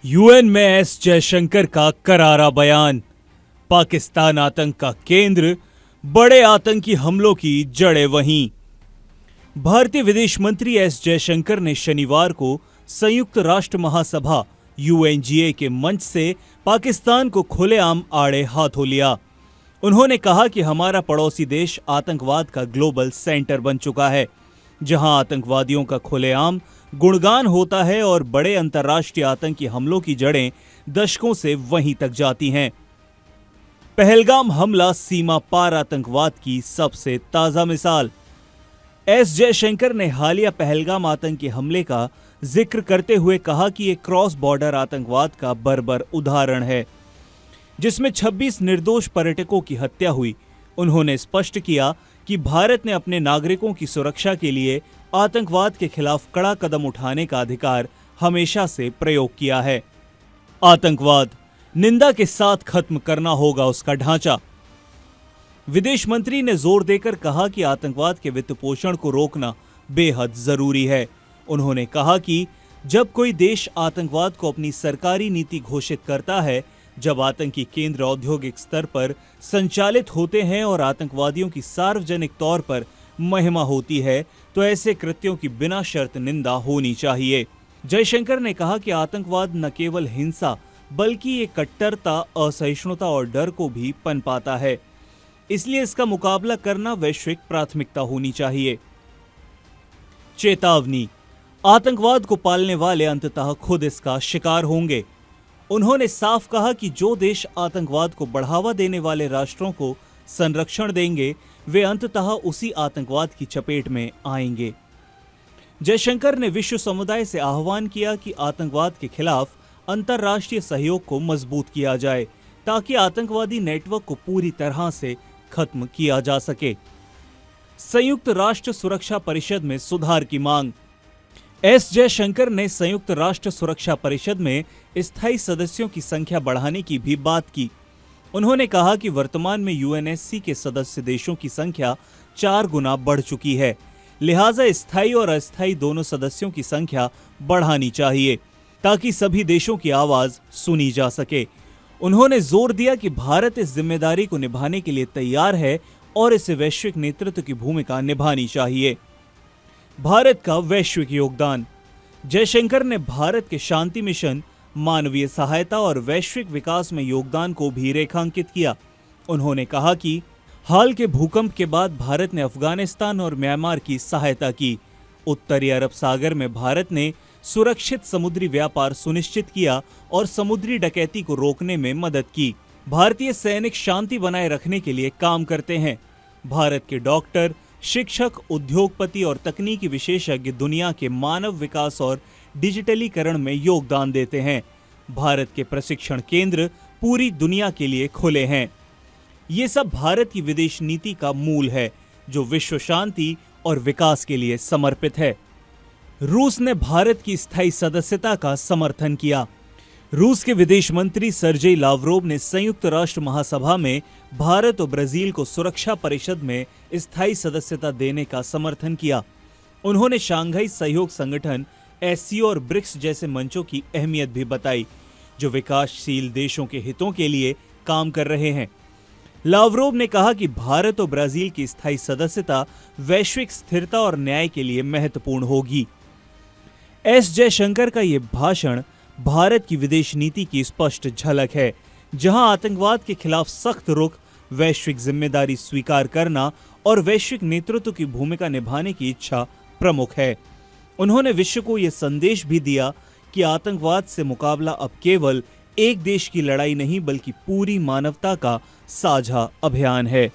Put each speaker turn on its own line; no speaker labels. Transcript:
UN में S Jaishankar का करारा बयान। पाकिस्तान आतंक का केंद्र, बड़े आतंकी हमलों की जड़ें वहीं। भारतीय विदेश मंत्री एस जयशंकर ने शनिवार को संयुक्त राष्ट्र महासभा यूएनजीए के मंच से पाकिस्तान को खुलेआम आड़े हाथों लिया। उन्होंने कहा कि हमारा पड़ोसी देश आतंकवाद का ग्लोबल सेंटर बन चुका है, जहां आतंकवादियों का खुलेआम गुणगान होता है और बड़े अंतर्राष्ट्रीय आतंकी हमलों की जड़ें दशकों से वहीं तक जाती हैं। पहलगाम हमला सीमा पार आतंकवाद की सबसे ताजा मिसाल। एस जयशंकर ने हालिया पहलगाम आतंकी हमले का जिक्र करते हुए कहा कि यह क्रॉस बॉर्डर आतंकवाद का बर्बर उदाहरण है, जिसमें 26 निर्दोष पर्यटकों की हत्या हुई। उन्होंने स्पष्ट किया कि भारत ने अपने नागरिकों की सुरक्षा के लिए आतंकवाद के खिलाफ कड़ा कदम उठाने का अधिकार हमेशा से प्रयोग किया है। आतंकवाद निंदा के साथ खत्म करना होगा उसका ढांचा। विदेश मंत्री ने जोर देकर कहा कि आतंकवाद के वित्त पोषण को रोकना बेहद जरूरी है। उन्होंने कहा कि जब कोई देश आतंकवाद को अपनी सरकारी नीति घोषित करता है, जब आतंकी केंद्र औद्योगिक स्तर पर संचालित होते हैं और आतंकवादियों की सार्वजनिक तौर पर महिमा होती है, तो ऐसे कृत्यों की बिना शर्त निंदा होनी चाहिए। जयशंकर ने कहा कि आतंकवाद न केवल हिंसा बल्कि ये कट्टरता, असहिष्णुता और डर को भी पनपाता है। इसलिए इसका मुकाबला करना वैश्विक प्राथमिकता होनी चाहिए। चेतावनी, आतंकवाद को पालने वाले अंततः खुद इसका शिकार होंगे। उन्होंने साफ कहा कि जो देश आतंकवाद को बढ़ावा देने वाले राष्ट्रों को संरक्षण देंगे, वे अंततः उसी आतंकवाद की चपेट में आएंगे। जयशंकर ने विश्व समुदाय से आह्वान किया कि आतंकवाद के खिलाफ अंतर्राष्ट्रीय सहयोग को मजबूत किया जाए, ताकि आतंकवादी नेटवर्क को पूरी तरह से खत्म किया जा सके। संयुक्त राष्ट्र सुरक्षा परिषद में सुधार की मांग। एस जयशंकर ने संयुक्त राष्ट्र सुरक्षा परिषद में स्थायी सदस्यों की संख्या बढ़ाने की भी बात की। उन्होंने कहा कि वर्तमान में यूएनएससी के सदस्य देशों की संख्या 4 गुना बढ़ चुकी है, लिहाजा स्थायी और अस्थायी दोनों सदस्यों की संख्या बढ़ानी चाहिए, ताकि सभी देशों की आवाज सुनी जा सके। उन्होंने जोर दिया कि भारत इस जिम्मेदारी को निभाने के लिए तैयार है और इसे वैश्विक नेतृत्व की भूमिका निभानी चाहिए। भारत का वैश्विक योगदान। जयशंकर ने भारत के शांति मिशन, मानवीय सहायता और वैश्विक विकास में योगदान को भी रेखांकित किया। उन्होंने कहा कि हाल के भूकंप के बाद भारत ने अफगानिस्तान और म्यांमार की सहायता की। उत्तरी अरब सागर में भारत ने सुरक्षित समुद्री व्यापार सुनिश्चित किया और समुद्री डकैती को रोकने में मदद की। भारतीय सैनिक शांति बनाए रखने के लिए काम करते हैं। भारत के डॉक्टर, शिक्षक, उद्योगपति और तकनीकी विशेषज्ञ दुनिया के मानव विकास और डिजिटलीकरण में योगदान देते हैं। भारत के प्रशिक्षण केंद्र पूरी दुनिया के लिए खुले हैं। ये सब भारत की विदेश नीति का मूल है, जो विश्व शांति और विकास के लिए समर्पित है। रूस ने भारत की स्थायी सदस्यता का समर्थन किया। रूस के विदेश मंत्री सर्जेई लावरोव ने संयुक्त राष्ट्र महासभा में भारत और ब्राजील को सुरक्षा परिषद में स्थायी सदस्यता देने का समर्थन किया। उन्होंने शंघाई सहयोग संगठन एससीओ और ब्रिक्स जैसे मंचों की अहमियत भी बताई, जो विकासशील देशों के हितों के लिए काम कर रहे हैं। लावरोव ने कहा कि भारत और ब्राजील की स्थायी सदस्यता वैश्विक स्थिरता और न्याय के लिए महत्वपूर्ण होगी। एस जयशंकर का यह भाषण भारत की विदेश नीति की स्पष्ट झलक है, जहां आतंकवाद के खिलाफ सख्त रुख, वैश्विक जिम्मेदारी स्वीकार करना और वैश्विक नेतृत्व की भूमिका निभाने की इच्छा प्रमुख है। उन्होंने विश्व को यह संदेश भी दिया कि आतंकवाद से मुकाबला अब केवल एक देश की लड़ाई नहीं, बल्कि पूरी मानवता का साझा अभियान है।